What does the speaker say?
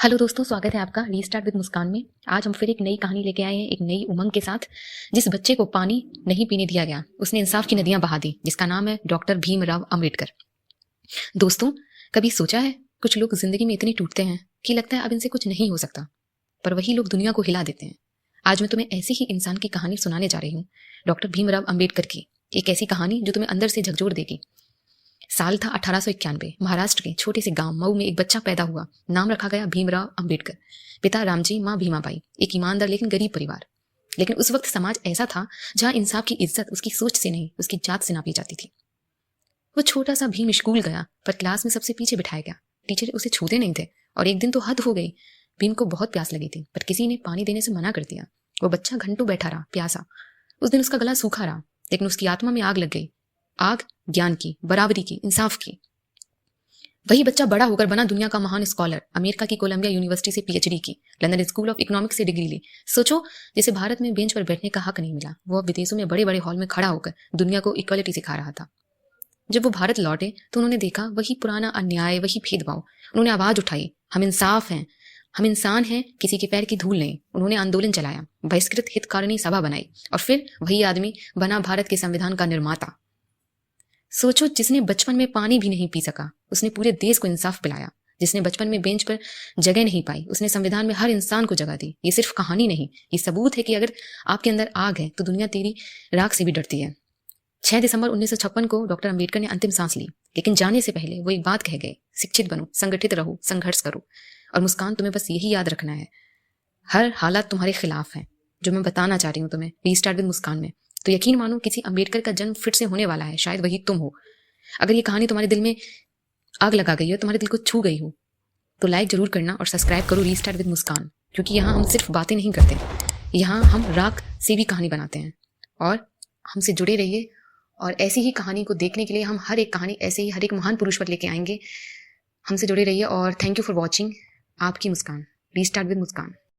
Hello दोस्तों, स्वागत है आपका रीस्टार्ट विद मुस्कान में। आज हम फिर एक नई कहानी लेके आए हैं, एक नई उमंग के साथ। जिस बच्चे को पानी नहीं पीने दिया गया, उसने इंसाफ की नदियां बहा दी, जिसका नाम है डॉक्टर भीमराव अंबेडकर। दोस्तों, कभी सोचा है, कुछ लोग जिंदगी में इतने टूटते हैं कि लगता है अब इनसे कुछ नहीं हो सकता, पर वही लोग दुनिया को हिला देते हैं। आज मैं तुम्हें ऐसी ही इंसान की कहानी सुनाने जा रही हूँ, डॉक्टर भीमराव अंबेडकर की। एक ऐसी कहानी जो तुम्हें अंदर से झकझोर देगी। साल था 1891। महाराष्ट्र के छोटे से गांव मऊ में एक बच्चा पैदा हुआ। नाम रखा गया भीमराव अंबेडकर। पिता रामजी, माँ भीमाबाई। एक ईमानदार लेकिन गरीब परिवार। लेकिन उस वक्त समाज ऐसा था जहां इंसाफ की इज्जत उसकी सोच से नहीं, उसकी जात से नापी जाती थी। वो छोटा सा भीम स्कूल गया, पर क्लास में सबसे पीछे बिठाया गया। टीचर उसे छूते नहीं थे, और एक दिन तो हद हो गई। भीम को बहुत प्यास लगी थी, पर किसी ने पानी देने से मना कर दिया। वो बच्चा घंटों बैठा रहा, प्यासा। उस दिन उसका गला सूखा रहा, लेकिन उसकी आत्मा में आग लग गई। आग ज्ञान की, बराबरी की, इंसाफ की। वही बच्चा बड़ा होकर बना दुनिया का महान स्कॉलर। अमेरिका की कोलंबिया यूनिवर्सिटी से पीएचडी की, लंदन स्कूल ऑफ इकोनॉमिक्स से डिग्री ली। सोचो, जिसे भारत में बेंच पर बैठने का हक नहीं मिला, वो अब विदेशों में बड़े बड़े हॉल में खड़ा होकर दुनिया को इक्वालिटी सिखा रहा था। जब वो भारत लौटे तो उन्होंने देखा वही पुराना अन्याय, वही भेदभाव। उन्होंने आवाज उठाई, हम इंसाफ हैं, हम इंसान हैं, किसी के पैर की धूल नहीं। उन्होंने आंदोलन चलाया, बहिष्कृत हितकारिणी सभा बनाई, और फिर वही आदमी बना भारत के संविधान का निर्माता। सोचो, जिसने बचपन में पानी भी नहीं पी सका, उसने पूरे देश को इंसाफ पिलाया। जिसने बचपन में बेंच पर जगह नहीं पाई, उसने संविधान में हर इंसान को जगह दी। ये सिर्फ कहानी नहीं, ये सबूत है कि अगर आपके अंदर आग है तो दुनिया तेरी राख से भी डरती है। 6 दिसंबर 1956 को डॉक्टर अंबेडकर ने अंतिम सांस ली, लेकिन जाने से पहले वो एक बात कह गए, शिक्षित बनो, संगठित रहो, संघर्ष करो। और मुस्कान, तुम्हें बस यही याद रखना है, हर हालात तुम्हारे खिलाफ है। जो मैं बताना चाह रही हूँ तुम्हें रीस्टार्ट विद मुस्कान में, तो यकीन मानो किसी अंबेडकर का जन्म फिर से होने वाला है। शायद वही तुम हो। अगर ये कहानी तुम्हारे दिल में आग लगा गई हो, तुम्हारे दिल को छू गई हो, तो लाइक जरूर करना और सब्सक्राइब करो रीस्टार्ट विद मुस्कान। क्योंकि यहाँ हम सिर्फ बातें नहीं करते, यहाँ हम राख से भी कहानी बनाते हैं। और हमसे जुड़े रहिए, और ऐसी ही कहानी को देखने के लिए हम हर एक कहानी ऐसे ही हर एक महान पुरुष पर लेके आएंगे। हमसे जुड़े रहिए, और थैंक यू फॉर वॉचिंग। आपकी मुस्कान, रीस्टार्ट विद मुस्कान।